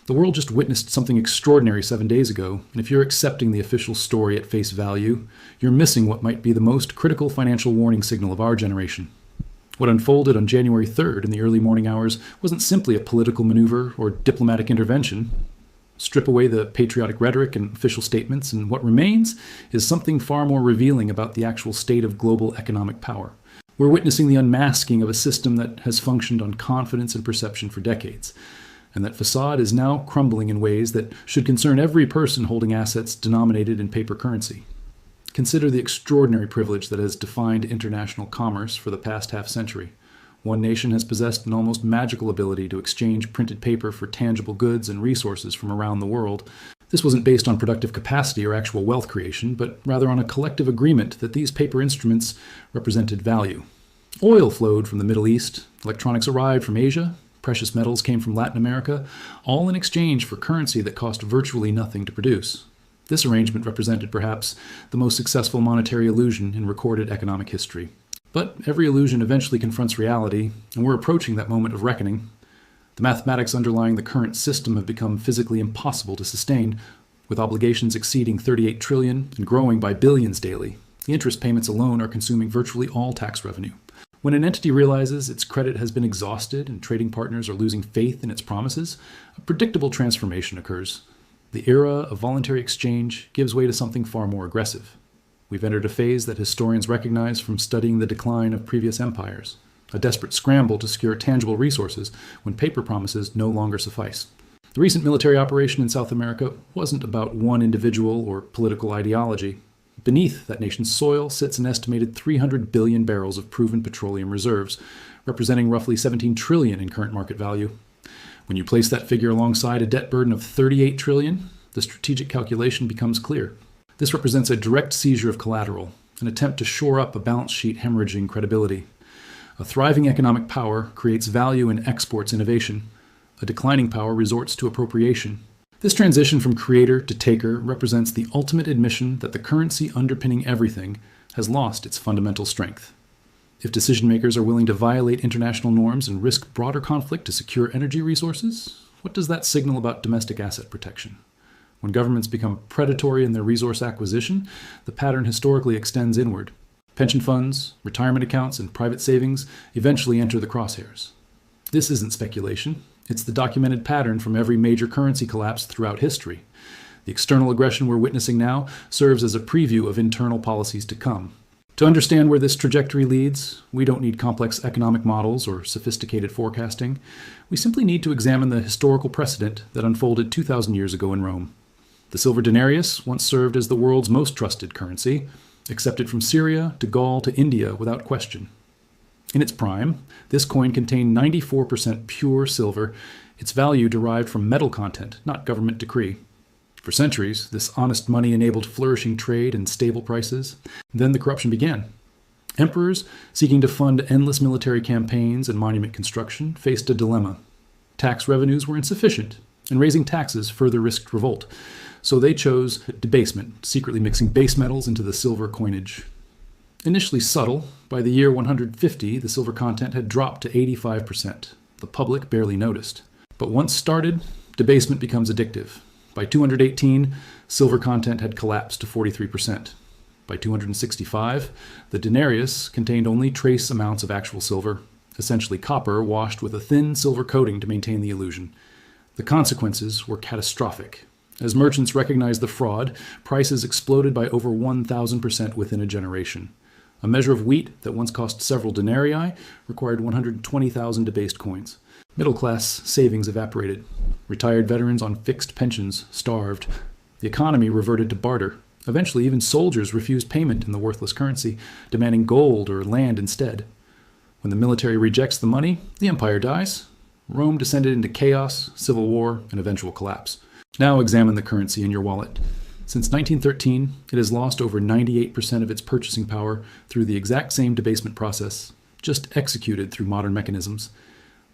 The world just witnessed something extraordinary 7 days ago, and if you're accepting the official story at face value, you're missing what might be the most critical financial warning signal of our generation. What unfolded on January 3rd in the early morning hours wasn't simply a political maneuver or diplomatic intervention. Strip away the patriotic rhetoric and official statements, and what remains is something far more revealing about the actual state of global economic power. We're witnessing the unmasking of a system that has functioned on confidence and perception for decades. And that facade is now crumbling in ways that should concern every person holding assets denominated in paper currency. Consider the extraordinary privilege that has defined international commerce for the past half-century. One nation has possessed an almost magical ability to exchange printed paper for tangible goods and resources from around the world. This wasn't based on productive capacity or actual wealth creation, but rather on a collective agreement that these paper instruments represented value. Oil flowed from the Middle East, electronics arrived from Asia, precious metals came from Latin America, all in exchange for currency that cost virtually nothing to produce. This arrangement represented perhaps the most successful monetary illusion in recorded economic history. But every illusion eventually confronts reality, and we're approaching that moment of reckoning. The mathematics underlying the current system have become physically impossible to sustain, with obligations exceeding 38 trillion and growing by billions daily. The interest payments alone are consuming virtually all tax revenue. When an entity realizes its credit has been exhausted and trading partners are losing faith in its promises, a predictable transformation occurs. The era of voluntary exchange gives way to something far more aggressive. We've entered a phase that historians recognize from studying the decline of previous empires, a desperate scramble to secure tangible resources when paper promises no longer suffice. The recent military operation in South America wasn't about one individual or political ideology. Beneath that nation's soil sits an estimated 300 billion barrels of proven petroleum reserves, representing roughly 17 trillion in current market value. When you place that figure alongside a debt burden of 38 trillion, the strategic calculation becomes clear. This represents a direct seizure of collateral, an attempt to shore up a balance sheet hemorrhaging credibility. A thriving economic power creates value and exports innovation. A declining power resorts to appropriation. This transition from creator to taker represents the ultimate admission that the currency underpinning everything has lost its fundamental strength. If decision makers are willing to violate international norms and risk broader conflict to secure energy resources, what does that signal about domestic asset protection? When governments become predatory in their resource acquisition, the pattern historically extends inward. Pension funds, retirement accounts, and private savings eventually enter the crosshairs. This isn't speculation. It's the documented pattern from every major currency collapse throughout history. The external aggression we're witnessing now serves as a preview of internal policies to come. To understand where this trajectory leads, we don't need complex economic models or sophisticated forecasting. We simply need to examine the historical precedent that unfolded 2,000 years ago in Rome. The silver denarius once served as the world's most trusted currency, accepted from Syria to Gaul to India without question. In its prime, this coin contained 94% pure silver, its value derived from metal content, not government decree. For centuries, this honest money enabled flourishing trade and stable prices. Then the corruption began. Emperors, seeking to fund endless military campaigns and monument construction, faced a dilemma. Tax revenues were insufficient, and raising taxes further risked revolt. So they chose debasement, secretly mixing base metals into the silver coinage. Initially subtle, by the year 150, the silver content had dropped to 85%. The public barely noticed. But once started, debasement becomes addictive. By 218, silver content had collapsed to 43%. By 265, the denarius contained only trace amounts of actual silver, essentially copper washed with a thin silver coating to maintain the illusion. The consequences were catastrophic. As merchants recognized the fraud, prices exploded by over 1,000% within a generation. A measure of wheat that once cost several denarii required 120,000 debased coins. Middle-class savings evaporated. Retired veterans on fixed pensions starved. The economy reverted to barter. Eventually, even soldiers refused payment in the worthless currency, demanding gold or land instead. When the military rejects the money, the empire dies. Rome descended into chaos, civil war, and eventual collapse. Now examine the currency in your wallet. Since 1913, it has lost over 98% of its purchasing power through the exact same debasement process, just executed through modern mechanisms.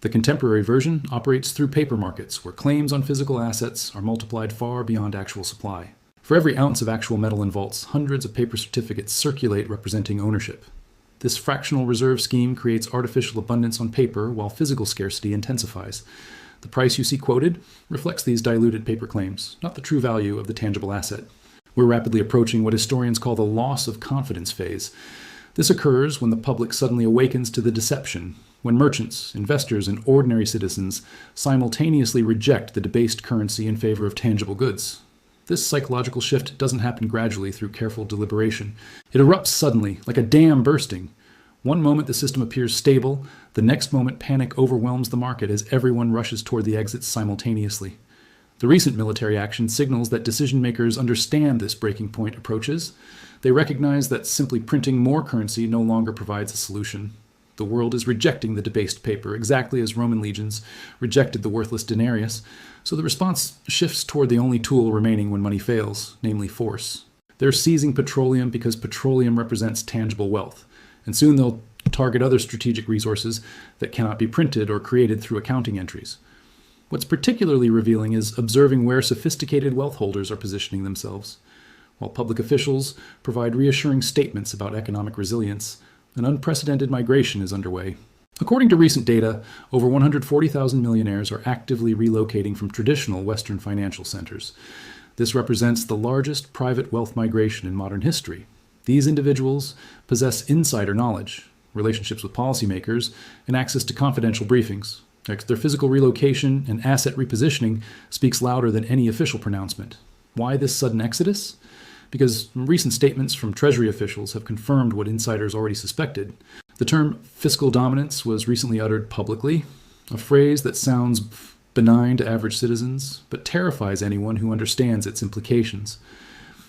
The contemporary version operates through paper markets, where claims on physical assets are multiplied far beyond actual supply. For every ounce of actual metal in vaults, hundreds of paper certificates circulate representing ownership. This fractional reserve scheme creates artificial abundance on paper while physical scarcity intensifies. The price you see quoted reflects these diluted paper claims, not the true value of the tangible asset. We're rapidly approaching what historians call the loss of confidence phase. This occurs when the public suddenly awakens to the deception, when merchants, investors, and ordinary citizens simultaneously reject the debased currency in favor of tangible goods. This psychological shift doesn't happen gradually through careful deliberation. It erupts suddenly, like a dam bursting. One moment the system appears stable, the next moment panic overwhelms the market as everyone rushes toward the exits simultaneously. The recent military action signals that decision makers understand this breaking point approaches. They recognize that simply printing more currency no longer provides a solution. The world is rejecting the debased paper, exactly as Roman legions rejected the worthless denarius, so the response shifts toward the only tool remaining when money fails, namely force. They're seizing petroleum because petroleum represents tangible wealth, and soon they'll target other strategic resources that cannot be printed or created through accounting entries. What's particularly revealing is observing where sophisticated wealth holders are positioning themselves. While public officials provide reassuring statements about economic resilience, an unprecedented migration is underway. According to recent data, over 140,000 millionaires are actively relocating from traditional Western financial centers. This represents the largest private wealth migration in modern history. These individuals possess insider knowledge, relationships with policymakers, and access to confidential briefings. Their physical relocation and asset repositioning speaks louder than any official pronouncement. Why this sudden exodus? Because recent statements from Treasury officials have confirmed what insiders already suspected. The term fiscal dominance was recently uttered publicly, a phrase that sounds benign to average citizens, but terrifies anyone who understands its implications.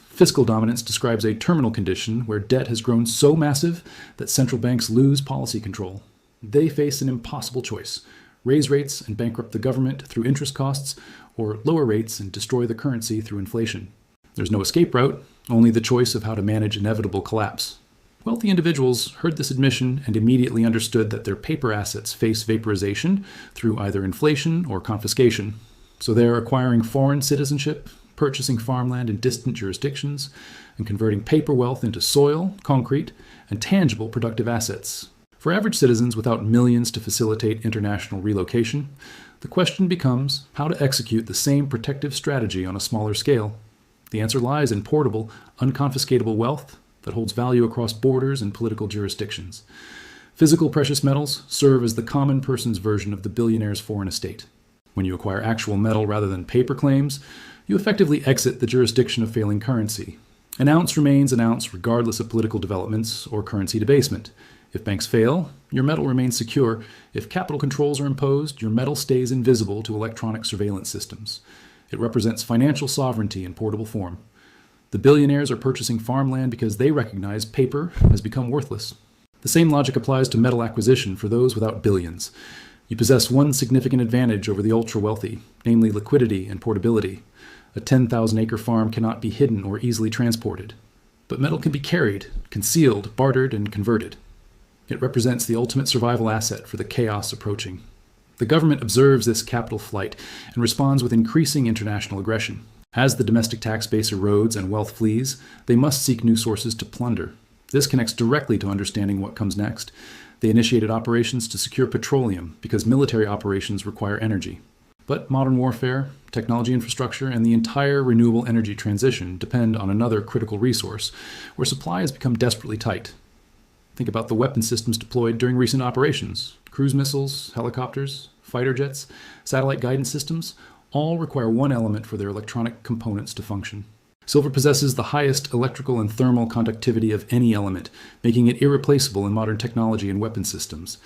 Fiscal dominance describes a terminal condition where debt has grown so massive that central banks lose policy control. They face an impossible choice: raise rates and bankrupt the government through interest costs, or lower rates and destroy the currency through inflation. There's no escape route, only the choice of how to manage inevitable collapse. Wealthy individuals heard this admission and immediately understood that their paper assets face vaporization through either inflation or confiscation. So they're acquiring foreign citizenship, purchasing farmland in distant jurisdictions, and converting paper wealth into soil, concrete, and tangible productive assets. For average citizens without millions to facilitate international relocation, the question becomes how to execute the same protective strategy on a smaller scale. The answer lies in portable, unconfiscatable wealth that holds value across borders and political jurisdictions. Physical precious metals serve as the common person's version of the billionaire's foreign estate. When you acquire actual metal rather than paper claims, you effectively exit the jurisdiction of failing currency. An ounce remains an ounce regardless of political developments or currency debasement. If banks fail, your metal remains secure. If capital controls are imposed, your metal stays invisible to electronic surveillance systems. It represents financial sovereignty in portable form. The billionaires are purchasing farmland because they recognize paper has become worthless. The same logic applies to metal acquisition for those without billions. You possess one significant advantage over the ultra-wealthy, namely liquidity and portability. A 10,000-acre farm cannot be hidden or easily transported. But metal can be carried, concealed, bartered, and converted. It represents the ultimate survival asset for the chaos approaching. The government observes this capital flight and responds with increasing international aggression. As the domestic tax base erodes and wealth flees, they must seek new sources to plunder. This connects directly to understanding what comes next. They initiated operations to secure petroleum because military operations require energy. But modern warfare, technology infrastructure, and the entire renewable energy transition depend on another critical resource, where supply has become desperately tight. Think about the weapon systems deployed during recent operations. Cruise missiles, helicopters, fighter jets, satellite guidance systems all require one element for their electronic components to function. Silver possesses the highest electrical and thermal conductivity of any element, making it irreplaceable in modern technology and weapon systems.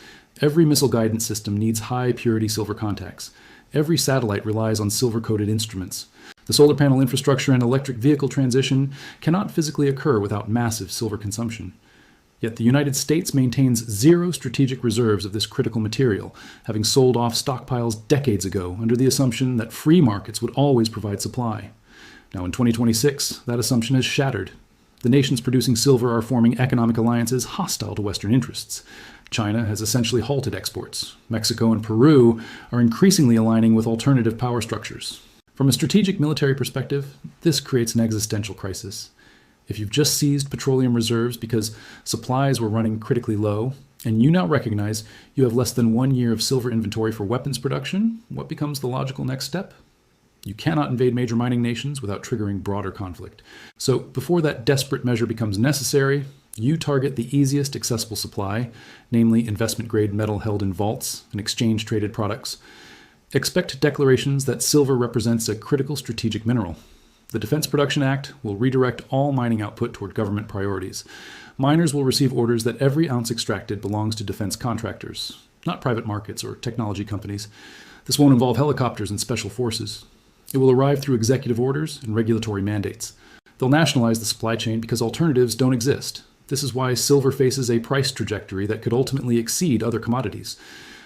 Every missile guidance system needs high-purity silver contacts. Every satellite relies on silver-coated instruments. The solar panel infrastructure and electric vehicle transition cannot physically occur without massive silver consumption. Yet the United States maintains zero strategic reserves of this critical material, having sold off stockpiles decades ago under the assumption that free markets would always provide supply. Now in 2026, that assumption is shattered. The nations producing silver are forming economic alliances hostile to Western interests. China has essentially halted exports. Mexico and Peru are increasingly aligning with alternative power structures. From a strategic military perspective, this creates an existential crisis. If you've just seized petroleum reserves because supplies were running critically low, and you now recognize you have less than 1 year of silver inventory for weapons production, what becomes the logical next step? You cannot invade major mining nations without triggering broader conflict. So before that desperate measure becomes necessary, you target the easiest accessible supply, namely investment-grade metal held in vaults and exchange-traded products. Expect declarations that silver represents a critical strategic mineral. The Defense Production Act will redirect all mining output toward government priorities. Miners will receive orders that every ounce extracted belongs to defense contractors, not private markets or technology companies. This won't involve helicopters and special forces. It will arrive through executive orders and regulatory mandates. They'll nationalize the supply chain because alternatives don't exist. This is why silver faces a price trajectory that could ultimately exceed other commodities.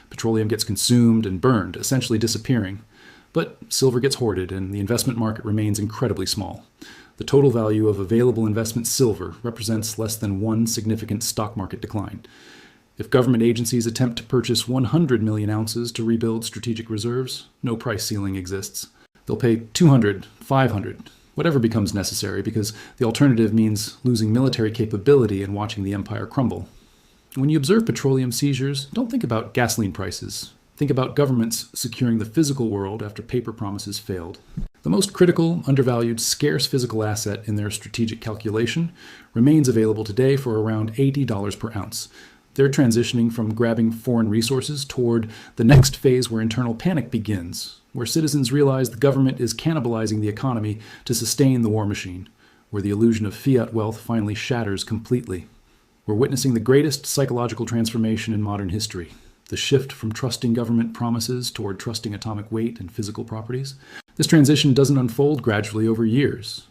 Petroleum gets consumed and burned, essentially disappearing. But silver gets hoarded, and the investment market remains incredibly small. The total value of available investment silver represents less than one significant stock market decline. If government agencies attempt to purchase 100 million ounces to rebuild strategic reserves, no price ceiling exists. They'll pay 200, 500, whatever becomes necessary, because the alternative means losing military capability and watching the empire crumble. When you observe petroleum seizures, don't think about gasoline prices. Think about governments securing the physical world after paper promises failed. The most critical, undervalued, scarce physical asset in their strategic calculation remains available today for around $80 per ounce. They're transitioning from grabbing foreign resources toward the next phase where internal panic begins, where citizens realize the government is cannibalizing the economy to sustain the war machine, where the illusion of fiat wealth finally shatters completely. We're witnessing the greatest psychological transformation in modern history, the shift from trusting government promises toward trusting atomic weight and physical properties. This transition doesn't unfold gradually over years.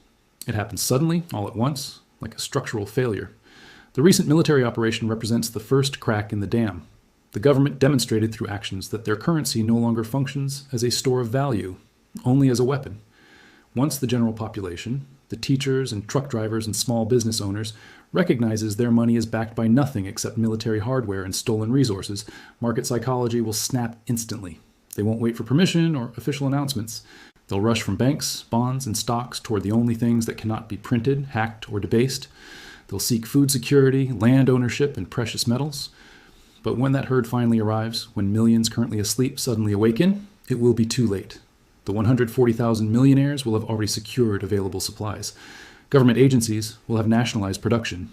It happens suddenly, all at once, like a structural failure. The recent military operation represents the first crack in the dam. The government demonstrated through actions that their currency no longer functions as a store of value, only as a weapon. Once the general population, the teachers and truck drivers and small business owners, recognizes their money is backed by nothing except military hardware and stolen resources, market psychology will snap instantly. They won't wait for permission or official announcements. They'll rush from banks, bonds, and stocks toward the only things that cannot be printed, hacked, or debased. They'll seek food security, land ownership, and precious metals. But when that herd finally arrives, when millions currently asleep suddenly awaken, it will be too late. The 140,000 millionaires will have already secured available supplies. Government agencies will have nationalized production.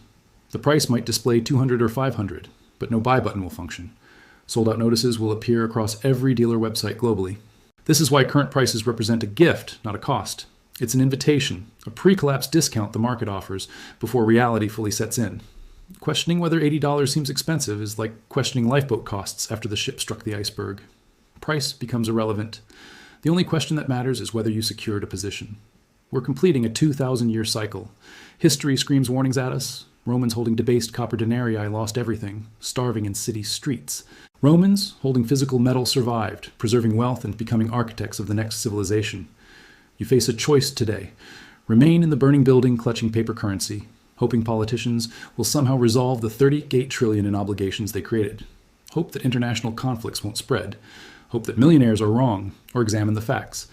The price might display 200 or 500, but no buy button will function. Sold-out notices will appear across every dealer website globally. This is why current prices represent a gift, not a cost. It's an invitation, a pre-collapse discount the market offers before reality fully sets in. Questioning whether $80 seems expensive is like questioning lifeboat costs after the ship struck the iceberg. Price becomes irrelevant. The only question that matters is whether you secured a position. We're completing a 2,000-year cycle. History screams warnings at us. Romans holding debased copper denarii lost everything, starving in city streets. Romans holding physical metal survived, preserving wealth and becoming architects of the next civilization. You face a choice today. Remain in the burning building clutching paper currency, hoping politicians will somehow resolve the 38 trillion in obligations they created. Hope that international conflicts won't spread. Hope that millionaires are wrong, or examine the facts.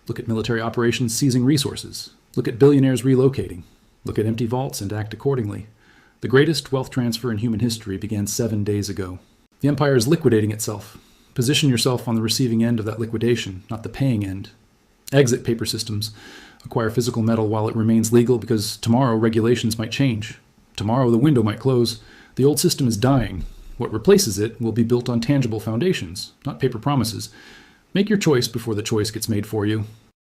Look at military operations seizing resources. Look at billionaires relocating. Look at empty vaults and act accordingly. The greatest wealth transfer in human history began 7 days ago. The empire is liquidating itself. Position yourself on the receiving end of that liquidation, not the paying end. Exit paper systems. Acquire physical metal while it remains legal, because tomorrow regulations might change. Tomorrow the window might close. The old system is dying. What replaces it will be built on tangible foundations, not paper promises. Make your choice before the choice gets made for you.